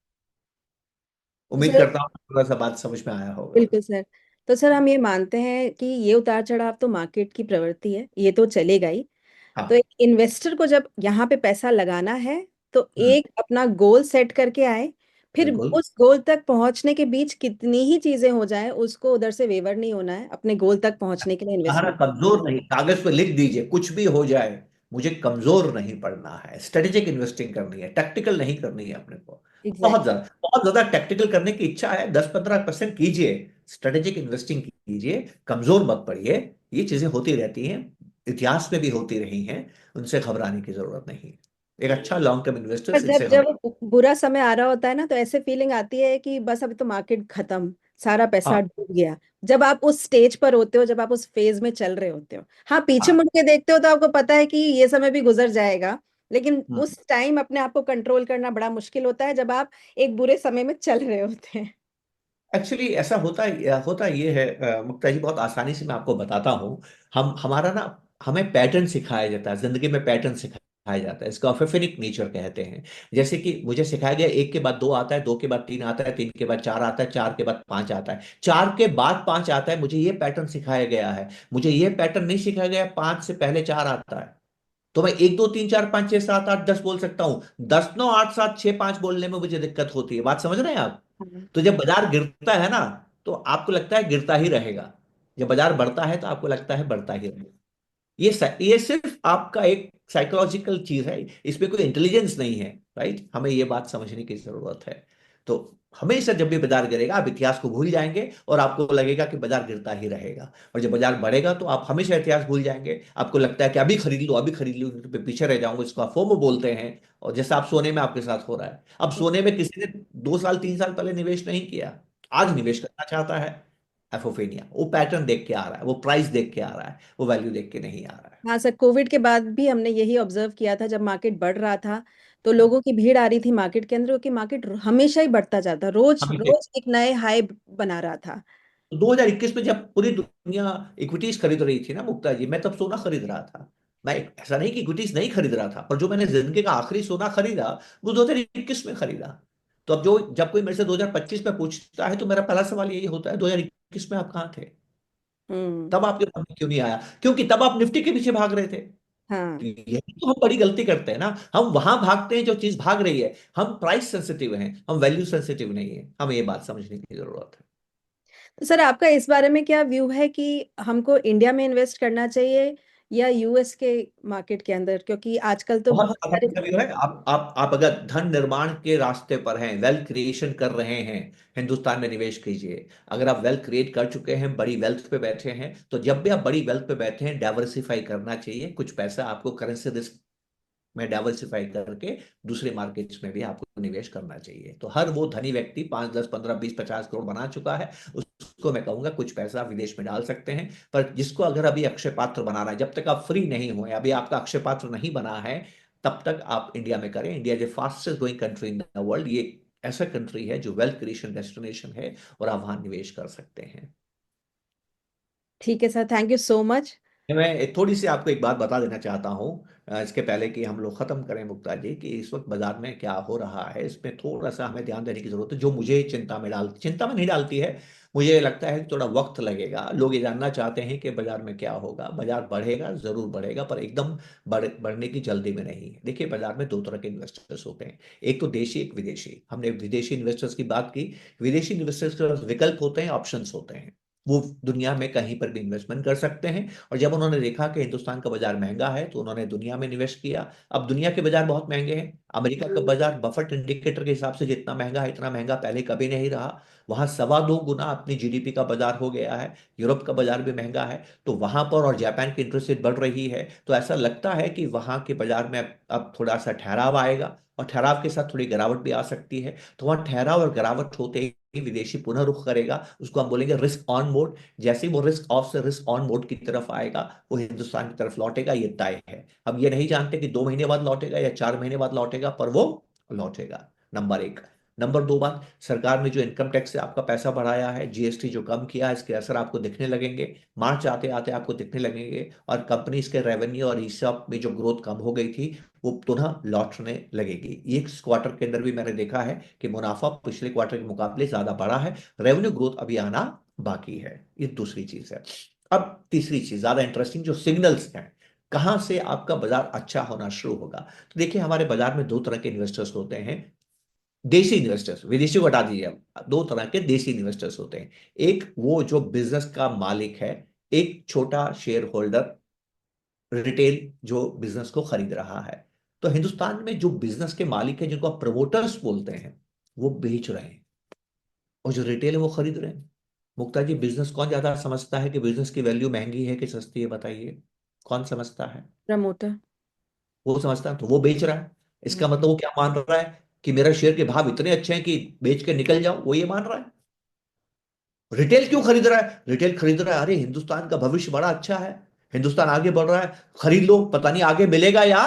तो उम्मीद सर, करता हूँ थोड़ा सा बात समझ में आया होगा। बिल्कुल सर। तो सर हम ये मानते हैं कि ये उतार चढ़ाव तो मार्केट की प्रवृत्ति है, ये तो चलेगा ही। तो हाँ, एक इन्वेस्टर को जब यहाँ पे पैसा लगाना है तो हम्म, एक अपना गोल सेट करके आए। फिर बिल्कुल। उस गोल तक पहुंचने के बीच कितनी ही चीजें हो जाएं, उसको उधर से वेवर नहीं होना है, अपने गोल तक पहुंचने के लिए कहा ना, इन्वेस्टमेंट। कमजोर नहीं, कागज पे लिख दीजिए कुछ भी हो जाए, मुझे कमजोर नहीं पड़ना है। स्ट्रेटेजिक इन्वेस्टिंग करनी है, टैक्टिकल नहीं करनी है अपने को। एग्जैक्ट। बहुत ज्यादा टैक्टिकल करने की इच्छा है, 10-15% कीजिए। स्ट्रेटेजिक इन्वेस्टिंग कीजिए, कमजोर मत पड़िए। ये चीजें होती रहती हैं, इतिहास में भी होती रही हैं, उनसे घबराने की जरूरत नहीं है। एक अच्छा लॉन्ग टर्म पर इन्वेस्टर्स जब इनसे जब हमें। बुरा समय आ रहा होता है ना, तो ऐसे फीलिंग आती है कि बस अभी तो मार्केट खत्म, सारा पैसा हाँ, डूब गया। जब आप उस स्टेज पर होते हो, जब आप उस फेज में चल रहे होते हो, हाँ पीछे हाँ। मुड़ के देखते हो तो आपको पता है कि ये समय भी गुजर जाएगा। लेकिन हम्म। उस टाइम अपने आप को कंट्रोल करना बड़ा मुश्किल होता है, जब आप एक बुरे समय में चल रहे होते हैं। एक्चुअली ऐसा होता ये है, मुक्ता जी, बहुत आसानी से मैं आपको बताता हूँ। हम हमारा ना हमें पैटर्न सिखाया जाता है, जिंदगी में पैटर्न सिखाया जाता है, इसका ऑफिफिनिक नेचर कहते हैं। जैसे कि मुझे सिखाया गया, एक के बाद दो आता है, दो के बाद तीन आता है, तीन के बाद चार आता है, चार के बाद पांच आता है, चार के बाद पांच आता है। मुझे ये पैटर्न सिखाया गया है। मुझे ये पैटर्न नहीं सिखाया गया पांच से पहले चार आता है। तो मैं एक दो तीन चार पांच छह सात आठ दस बोल सकता हूं, दस नौ आठ सात छह पांच बोलने में मुझे दिक्कत होती है। बात समझ रहे हैं आप? हाँ। तो जब बाजार गिरता है ना, तो आपको लगता है गिरता ही रहेगा। जब बाजार बढ़ता है तो आपको लगता है बढ़ता ही रहेगा। ये सिर्फ आपका एक साइकोलॉजिकल चीज है, इसमें कोई इंटेलिजेंस नहीं है। राइट, हमें ये बात समझने की जरूरत है। तो हमेशा जब भी बाजार गिरेगा आप इतिहास को भूल जाएंगे, और आपको लगेगा कि बाजार गिरता ही रहेगा। और जब बाजार बढ़ेगा तो आप हमेशा इतिहास भूल जाएंगे, आपको लगता है कि अभी खरीद लो, अभी खरीद लो, तो पीछे रह जाऊंगा। इसको आप फोमो बोलते हैं। और जैसा आप सोने में आपके साथ हो रहा है, अब सोने में किसी ने 2 साल 3 साल पहले निवेश नहीं किया, आज निवेश करना चाहता है। एफोफेनिया, वो पैटर्न देख के आ रहा है, वो प्राइस देख के आ रहा है, वो वैल्यू देख के नहीं आ रहा है। हाँ सर, कोविड के बाद भी हमने यही ऑब्जर्व किया था, जब मार्केट बढ़ रहा था तो लोगों की भीड़ आ रही थी मार्केट के अंदर, क्योंकि मार्केट हमेशा ही बढ़ता जाता, रोज हम इसे रोज एक नए हाई बना रहा था। 2021 में जब पूरी दुनिया इक्विटीज खरीद रही थी ना मुक्ता जी, मैं तब सोना खरीद रहा था। ऐसा नहीं कि इक्विटीज नहीं खरीद रहा था, पर जो मैंने जिंदगी का आखिरी सोना खरीदा वो 2021 में खरीदा। तो अब जो जब कोई मेरे से 2025 में पूछता है तो मेरा पहला सवाल यही होता है, 2021 में आप कहाँ थे? हम्म। तब आपके सामने क्यों नहीं आया? क्योंकि तब आप निफ्टी के पीछे भाग रहे थे। हाँ। यही तो हम बड़ी गलती करते हैं ना, हम वहां भागते हैं जो चीज भाग रही है। हम प्राइस सेंसिटिव हैं, हम वैल्यू सेंसिटिव नहीं है। हमें ये बात समझने की जरूरत है। तो सर आपका इस बारे में क्या व्यू है कि हमको इंडिया में इन्वेस्ट करना चाहिए या यूएस के मार्केट के अंदर, क्योंकि आजकल तो बहुत बहुत सारे। आसानी का व्यू है। आप अगर धन निर्माण के रास्ते पर हैं, वेल्थ क्रिएशन कर रहे हैं, हिंदुस्तान में निवेश कीजिए। अगर आप वेल्थ क्रिएट कर चुके हैं, बड़ी वेल्थ पे बैठे हैं, तो जब भी आप बड़ी वेल्थ पे बैठे हैं, डाइवर्सिफाई करना चाहिए। कुछ पैसा आपको करेंसी रिस्क में डाइवर्सिफाई करके दूसरे मार्केट्स में भी आपको निवेश करना चाहिए। तो हर वो धनी व्यक्ति 5 10 15 20 50 करोड़ बना चुका है, उसको मैं कहूंगा कुछ पैसा विदेश में डाल सकते हैं। पर जिसको अगर अभी अक्षय पात्र बनाना है, जब तक आप फ्री नहीं हुए, अभी आपका अक्षय पात्र नहीं बना है, तब तक आप इंडिया में करें। India is fastest growing country in the world. ये ऐसा कंट्री है जो वेल्थ क्रिएशन डेस्टिनेशन है, और आप वहां निवेश कर सकते हैं। ठीक है sir, thank you so much. मैं थोड़ी सी आपको एक बात बता देना चाहता हूँ, इसके पहले कि हम लोग खत्म करें मुक्ता जी, कि इस वक्त बाजार में क्या हो रहा है, इसमें थोड़ा सा हमें ध्यान देने की जरूरत है। जो मुझे चिंता में नहीं डालती है। मुझे लगता है कि थोड़ा वक्त लगेगा। लोग ये जानना चाहते हैं कि बाजार में क्या होगा। बाजार बढ़ेगा, जरूर बढ़ेगा, पर एकदम बढ़ने की जल्दी में नहीं है। देखिए, बाजार में दो तरह के इन्वेस्टर्स होते हैं, एक तो देशी, एक विदेशी। हमने विदेशी इन्वेस्टर्स की बात की। विदेशी इन्वेस्टर्स के पास विकल्प होते हैं, ऑप्शंस होते हैं। वो दुनिया में कहीं पर भी इन्वेस्टमेंट कर सकते हैं। और जब उन्होंने देखा कि हिंदुस्तान का बाजार महंगा है, तो उन्होंने दुनिया में निवेश किया। अब दुनिया के बाजार बहुत महंगे हैं, अमेरिका का बाजार बफेट इंडिकेटर के हिसाब से जितना महंगा है, इतना महंगा पहले कभी नहीं रहा। वहां 2.25 गुना अपनी जीडीपी का बाजार हो गया है। यूरोप का बाजार भी महंगा है। तो वहां पर, और जापान की इंटरेस्ट रेट बढ़ रही है, तो ऐसा लगता है कि वहां के बाजार में अब थोड़ा सा ठहराव आएगा, और ठहराव के साथ थोड़ी गिरावट भी आ सकती है। तो वहां ठहराव और गिरावट होते ही विदेशी पुनः रुख करेगा, उसको हम बोलेंगे रिस्क ऑन मोड। जैसे ही वो रिस्क ऑफ से रिस्क ऑन मोड की तरफ आएगा, वो हिंदुस्तान की तरफ लौटेगा, ये तय है। हम ये नहीं जानते कि 2 महीने बाद लौटेगा या 4 महीने बाद लौटेगा, पर वो लौटेगा। नंबर एक। नंबर दो बात, सरकार ने जो इनकम टैक्स से आपका पैसा बढ़ाया है, जीएसटी जो कम किया है, इसके असर आपको दिखने लगेंगे। मार्च आते आते आपको दिखने लगेंगे, और कंपनीज के रेवेन्यू और ईसॉप में जो ग्रोथ कम हो गई थी, वो पुनः लौटने लगेगी। ये इस क्वार्टर के अंदर भी मैंने देखा है कि मुनाफा पिछले क्वार्टर के मुकाबले ज्यादा बढ़ा है। रेवेन्यू ग्रोथ अभी आना बाकी है। ये दूसरी चीज है। अब तीसरी चीज ज्यादा इंटरेस्टिंग, जो सिग्नल्स हैं, कहां से आपका बाजार अच्छा होना शुरू होगा। तो देखिए, हमारे बाजार में दो तरह के इन्वेस्टर्स होते हैं। देसी इन्वेस्टर्स, विदेशी को हटा दीजिए, अब दो तरह के देसी इन्वेस्टर्स होते हैं। एक वो जो बिजनेस का मालिक है, एक छोटा शेयर होल्डर, रिटेल, जो बिजनेस को खरीद रहा है। तो हिंदुस्तान में जो बिजनेस के मालिक हैं, जिनको आप प्रमोटर्स बोलते हैं, वो बेच रहे हैं, और जो रिटेल है वो खरीद रहे हैं। मुक्ता जी, बिजनेस कौन ज्यादा समझता है कि बिजनेस की वैल्यू महंगी है कि सस्ती है, बताइए। कौन समझता है? प्रमोटर। वो समझता है, तो वो बेच रहा है। हम्म। इसका मतलब वो क्या मान रहा है? कि मेरा शेयर के भाव इतने अच्छे हैं कि बेच के निकल जाओ, वो ये मान रहा है। रिटेल क्यों खरीद रहा है? रिटेल खरीद रहा है, अरे हिंदुस्तान का भविष्य बड़ा अच्छा है, हिंदुस्तान आगे बढ़ रहा है, खरीद लो, पता नहीं आगे मिलेगा या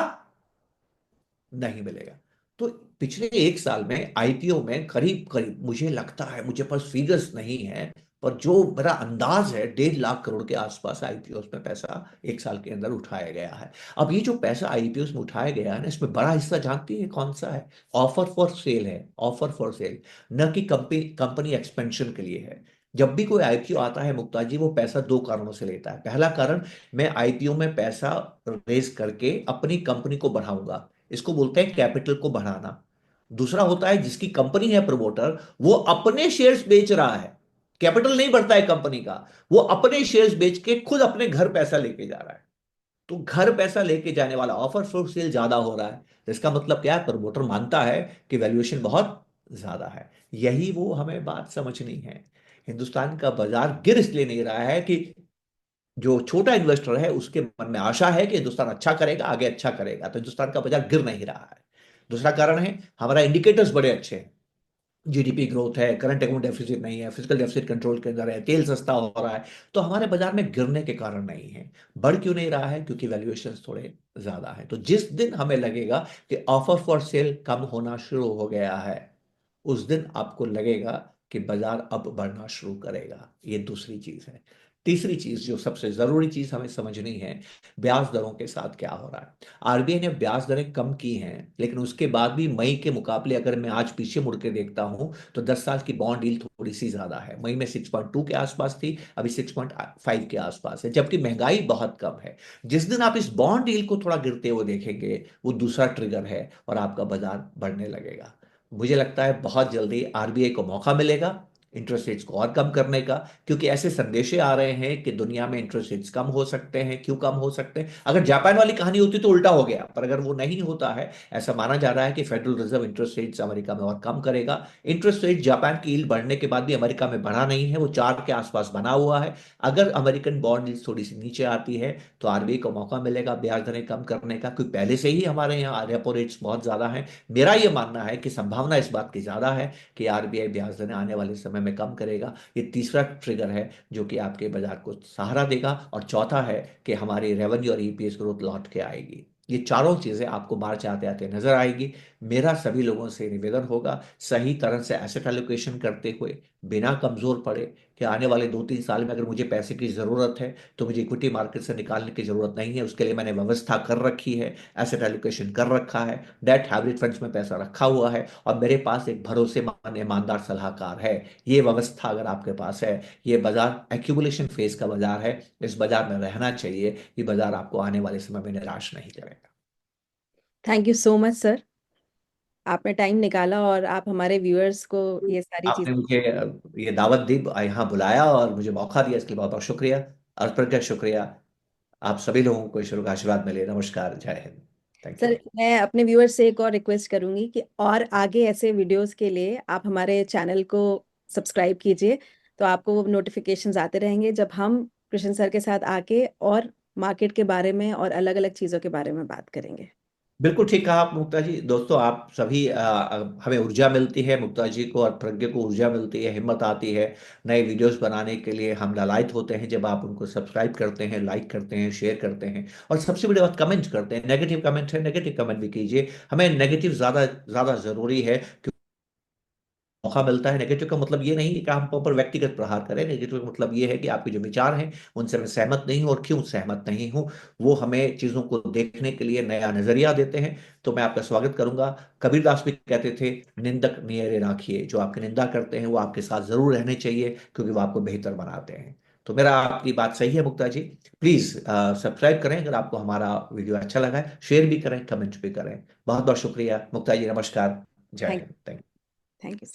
नहीं मिलेगा। तो पिछले 1 साल में आईपीओ में करीब करीब, मुझे लगता है, मुझे पास फिगर्स नहीं है, पर जो मेरा अंदाज है, 1.5 लाख करोड़ के आसपास आईपीओ में पैसा 1 साल के अंदर उठाया गया है। अब ये जो पैसा आईपीओ में उठाया गया है ना, इसमें बड़ा हिस्सा जानती है कौन सा है? ऑफर फॉर सेल है। ऑफर फॉर सेल, न कि कंपनी कंपनी एक्सपेंशन के लिए है। जब भी कोई आईपीओ आता है मुक्ता जी, वो पैसा दो कारणों से लेता है। पहला कारण, मैं आईपीओ में पैसा रेज करके अपनी कंपनी को बढ़ाऊंगा, इसको बोलते हैं कैपिटल को बढ़ाना। दूसरा होता है, जिसकी कंपनी है प्रमोटर, वो अपने शेयर्स बेच रहा है, कैपिटल नहीं बढ़ता है कंपनी का, वो अपने शेयर्स बेच के खुद अपने घर पैसा लेके जा रहा है। तो घर पैसा लेके जाने वाला ऑफर फॉर सेल ज्यादा हो रहा है। तो इसका मतलब क्या है? प्रमोटर मानता है कि वैल्यूएशन बहुत ज्यादा है। यही वो हमें बात समझनी है। हिंदुस्तान का बाजार गिर इसलिए नहीं रहा है कि जो छोटा इन्वेस्टर है उसके मन में आशा है कि हिंदुस्तान अच्छा करेगा, आगे अच्छा करेगा, तो हिंदुस्तान का बाजार गिर नहीं रहा है। दूसरा कारण है, हमारा इंडिकेटर्स बड़े अच्छे हैं। जीडीपी ग्रोथ है, करंट अकाउंट डेफिसिट नहीं है, फिजिकल डेफिसिट कंट्रोल के अंदर है, तेल सस्ता हो रहा है। तो हमारे बाजार में गिरने के कारण नहीं है। बढ़ क्यों नहीं रहा है? क्योंकि वैल्यूएशंस थोड़े ज्यादा है। तो जिस दिन हमें लगेगा कि ऑफर फॉर सेल कम होना शुरू हो गया है, उस दिन आपको लगेगा कि बाजार अब बढ़ना शुरू करेगा। ये दूसरी चीज है। तीसरी चीज, जो सबसे जरूरी चीज हमें समझनी है, ब्याज दरों के साथ क्या हो रहा है। आरबीआई ने ब्याज दरें कम की हैं, लेकिन उसके बाद भी मई के मुकाबले अगर मैं आज पीछे मुड़ के देखता हूं, तो 10 साल की बॉन्ड यील्ड थोड़ी सी ज्यादा है। मई में 6.2 के आसपास थी, अभी 6.5 के आसपास है, जबकि महंगाई बहुत कम है। जिस दिन आप इस बॉन्ड यील्ड को थोड़ा गिरते हुए देखेंगे, वो दूसरा ट्रिगर है, और आपका बाजार बढ़ने लगेगा। मुझे लगता है बहुत जल्दी आरबीआई को मौका मिलेगा इंटरेस्ट रेट्स को और कम करने का, क्योंकि ऐसे संदेशे आ रहे हैं कि दुनिया में इंटरेस्ट रेट्स कम हो सकते हैं। क्यों कम हो सकते हैं? अगर जापान वाली कहानी होती तो उल्टा हो गया, पर अगर वो नहीं होता है, ऐसा माना जा रहा है कि federal reserve interest rates America में और कम करेगा। इंटरेस्ट रेट जापान की यील्ड बढ़ने के बाद भी अमेरिका में बढ़ा नहीं है, वो 4 के आसपास बना हुआ है। अगर अमेरिकन बॉन्ड यील्ड थोड़ी सी नीचे आती है, तो आरबीआई को मौका मिलेगा ब्याज दरें कम करने का, क्योंकि पहले से ही हमारे यहाँ रेपो रेट्स बहुत ज्यादा है। मेरा ये मानना है कि संभावना इस बात की ज्यादा है कि आरबीआई ब्याज दरें आने वाले समय में कम करेगा। ये तीसरा ट्रिगर है जो कि आपके बाजार को सहारा देगा। और चौथा है कि हमारी रेवेन्यू और ईपीएस ग्रोथ लौट के आएगी। ये चारों चीजें आपको मार्च आते आते नजर आएगी। मेरा सभी लोगों से निवेदन होगा, सही तरह से एसेट एलोकेशन करते हुए, बिना कमजोर पड़े, कि आने वाले 2-3 साल में अगर मुझे पैसे की जरूरत है, तो मुझे इक्विटी मार्केट से निकालने की जरूरत नहीं है। उसके लिए मैंने व्यवस्था कर रखी है, एसेट एलोकेशन कर रखा है, डेट हाइब्रिड फंड्स में पैसा रखा हुआ है, और मेरे पास एक भरोसेमंद ईमानदार सलाहकार है। ये व्यवस्था अगर आपके पास है, ये बाजार एक्यूमुलेशन फेज का बाजार है, इस बाजार में रहना चाहिए। ये बाजार आपको आने वाले समय में निराश नहीं करेगा। Thank you so much sir, आपने टाइम निकाला और आप हमारे व्यूअर्स को ये सारी आपने चीजें। मुझे ये दावत दी, यहाँ बुलाया और मुझे मौका दिया, इसके लिए बहुत बहुत शुक्रिया। अर्पण का शुक्रिया। आप सभी लोगों को ईश्वर का आशीर्वाद मिले। नमस्कार, जय हिंद। Thank sir you. मैं अपने व्यूअर्स से एक और रिक्वेस्ट करूंगी कि और आगे ऐसे वीडियोस के लिए आप हमारे चैनल को सब्सक्राइब कीजिए। तो आपको वो नोटिफिकेशंस आते रहेंगे जब हम कृष्ण सर के साथ आके और मार्केट के बारे में और अलग अलग चीज़ों के बारे में बात करेंगे। बिल्कुल ठीक कहा आप मुक्ता जी। दोस्तों आप सभी हमें ऊर्जा मिलती है, मुक्ता जी को और प्रज्ञा को ऊर्जा मिलती है, हिम्मत आती है नए वीडियोस बनाने के लिए। हम लालायित होते हैं जब आप उनको सब्सक्राइब करते हैं, लाइक करते हैं, शेयर करते हैं, और सबसे बड़ी बात कमेंट करते हैं। नेगेटिव कमेंट है, नेगेटिव कमेंट भी कीजिए। हमें नेगेटिव ज़्यादा ज़्यादा ज़रूरी है, मौका मिलता है। नेगेटिव का मतलब ये नहीं कि हम ऊपर व्यक्तिगत प्रहार करें। नेगेटिव का मतलब ये है कि आपके जो विचार हैं उनसे मैं सहमत नहीं हूं, और क्यों सहमत नहीं हूं वो हमें चीजों को देखने के लिए नया नजरिया देते हैं। तो मैं आपका स्वागत करूंगा। कबीरदास भी कहते थे, निंदक नियरे राखिए। जो आपकी निंदा करते हैं वो आपके साथ जरूर रहने चाहिए, क्योंकि वो आपको बेहतर बनाते हैं। तो मेरा आपकी बात सही है मुक्ता जी। प्लीज सब्सक्राइब करें अगर आपको हमारा वीडियो अच्छा लगा है, शेयर भी करें, कमेंट भी करें। बहुत बहुत शुक्रिया मुक्ता जी, नमस्कार, जय thank Hind, thank you. Thank you.